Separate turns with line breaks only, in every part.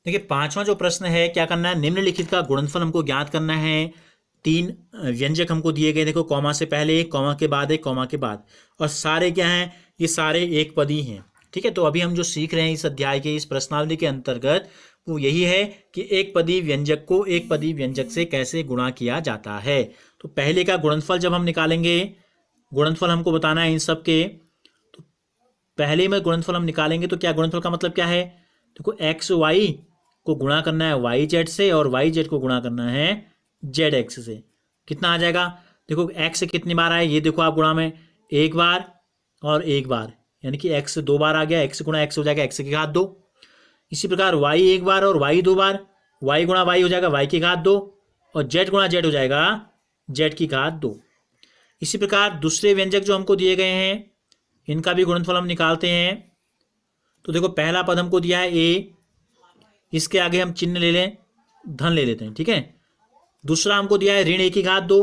देखिए पांचवा जो प्रश्न है, क्या करना है, निम्नलिखित का गुणनफल हमको ज्ञात करना है। तीन व्यंजक हमको दिए गए, देखो कॉमा से पहले एक, कॉमा के बाद एक, कॉमा के बाद, और सारे क्या हैं, ये सारे एक पदी हैं। ठीक है, तो अभी हम जो सीख रहे हैं इस अध्याय के इस प्रश्नावली के अंतर्गत वो यही है कि एक पदी व्यंजक को एक पदी व्यंजक से कैसे गुणा किया जाता है। तो पहले का गुणनफल जब हम निकालेंगे, गुणनफल हमको बताना है इन सब के, तो पहले में गुणनफल हम निकालेंगे तो क्या गुणनफल का मतलब क्या है, देखो एक्स वाई को गुणा करना है वाई जेड से और वाई जेड को गुणा करना है जेड एक्स से। कितना आ जाएगा, देखो एक्स कितनी बार आए, ये देखो आप गुणा में एक बार और एक बार, यानी कि एक्स दो बार आ गया, एक्स गुणा एक्स हो जाएगा एक्स की घात दो। इसी प्रकार वाई एक बार और वाई दो बार, वाई गुणा वाई हो जाएगा वाई की घात दो, और जेड गुणा जेड हो जाएगा जेड की घात दो। इसी प्रकार दूसरे व्यंजक जो हमको दिए गए हैं इनका भी गुणनफल हम निकालते हैं। तो देखो पहला पद हमको दिया है ए, इसके आगे हम चिन्ह ले लें, धन ले लेते हैं, ठीक है। दूसरा हमको दिया है ऋण ए की घात दो,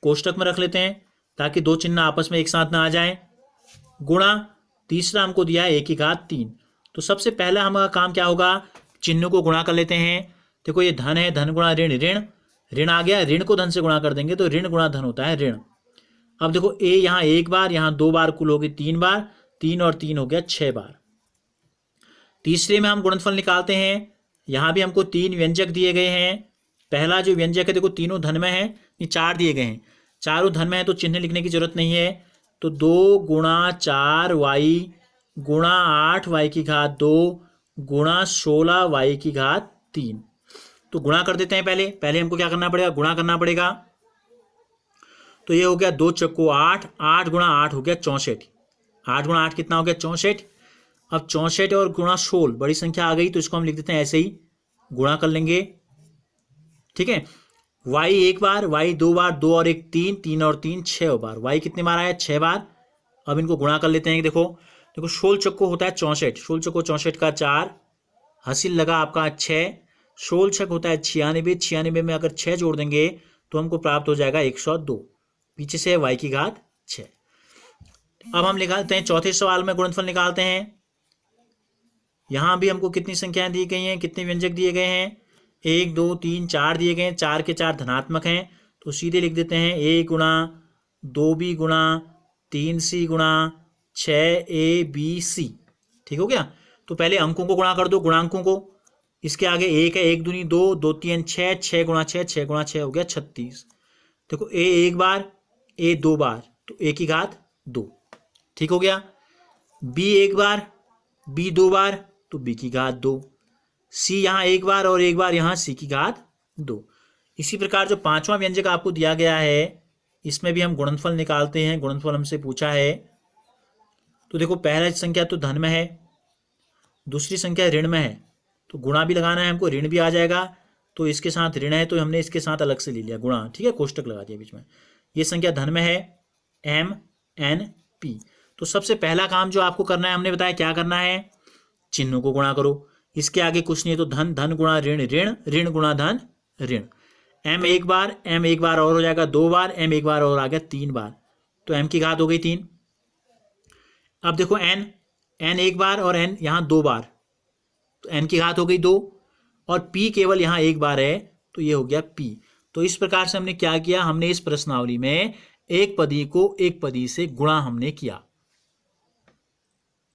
कोष्टक में रख लेते हैं ताकि दो चिन्ह आपस में एक साथ ना आ जाए, गुणा तीसरा हमको दिया है ए की घात तीन। तो सबसे पहला हमारा काम क्या होगा, चिन्हों को गुणा कर लेते हैं। देखो ये धन है, धन गुणा ऋण, ऋण ऋण आ गया, ऋण को धन से गुणा कर देंगे तो ऋण गुणा धन होता है ऋण। अब देखो ए यहाँ एक बार, यहाँ दो बार, कुल हो गई तीन बार, तीन और तीन हो गया छह बार। तीसरे में हम गुणनफल निकालते हैं, यहाँ भी हमको तीन व्यंजक दिए गए हैं। पहला जो व्यंजक है देखो तीनों धन में है, ये चार दिए गए हैं, चारों धन में है तो चिन्ह लिखने की जरूरत नहीं है। तो दो गुणा चार वाई गुणा आठ वाई की घात दो गुणा 16 वाई की घात तीन। तो गुणा कर देते हैं, पहले हमको क्या करना पड़ेगा, गुणा करना पड़ेगा। तो ये हो गया दो चक्को आठ, आठ गुणा आठ हो गया 64, आठ गुणा आठ कितना हो गया 64। अब 64 और गुणा 16 बड़ी संख्या आ गई तो इसको हम लिख देते हैं ऐसे ही, गुणा कर लेंगे, ठीक है। वाई एक बार, वाई दो बार, दो और एक तीन, तीन और तीन छह बार, वाई कितने बार आया 6 बार। अब इनको गुणा कर लेते हैं, देखो 16 चक्को होता है 64, 16 चक्को 64 का 4, हासिल लगा आपका 6, 16 छक होता है 96, 96 में अगर 6 जोड़ देंगे तो हमको प्राप्त हो जाएगा 102, पीछे से वाई की घात 6। अब हम निकालते हैं चौथे सवाल में गुणनफल निकालते हैं। यहां भी हमको कितनी संख्याएं दी गई हैं, कितने व्यंजक दिए गए हैं, 1 2 3 4 दिए गए हैं, 4 के 4 धनात्मक हैं तो सीधे लिख देते हैं ए गुणा 2b गुणा 3c गुणा 6ab, ठीक हो गया। तो पहले अंकों को गुणा कर दो, गुणांकों को, इसके आगे एक है, एक दूनी दो, दो तीन छः, छः गुणा छः, छः गुणा छः हो गया 36। देखो ए एक बार, ए दो बार तो ए की घात दो, ठीक हो गया। बी एक बार, बी दो बार तो बी की घात दो, सी यहाँ एक बार और एक बार यहाँ सी की घात दो। इसी प्रकार जो पांचवा व्यंजक आपको दिया गया है इसमें भी हम गुणनफल निकालते हैं। गुणनफल हमसे पूछा है, तो देखो पहला संख्या तो धन में है, दूसरी संख्या ऋण में है, तो गुणा भी लगाना है हमको, ऋण भी आ जाएगा तो इसके साथ ऋण है तो हमने इसके साथ अलग से ले लिया गुणा, ठीक है, कोष्टक लगा दिया बीच में। ये संख्या धन में है एम एन पी। तो सबसे पहला काम जो आपको करना है, हमने बताया क्या करना है, चिन्हों को गुणा करो, इसके आगे कुछ नहीं है तो धन, धन गुणा ऋण, ऋण ऋण गुणा धन ऋण। एम एक बार, एम एक बार और हो जाएगा दो बार, एम एक बार और आ गया तीन बार, तो एम की घात हो गई तीन। अब देखो एन, एन एक बार और एन यहाँ दो बार तो एन की घात हो गई दो, और पी केवल यहाँ एक बार है तो ये हो गया पी। तो इस प्रकार से हमने क्या किया, हमने इस प्रश्नावली में एक पदी को एक पदी से गुणा हमने किया।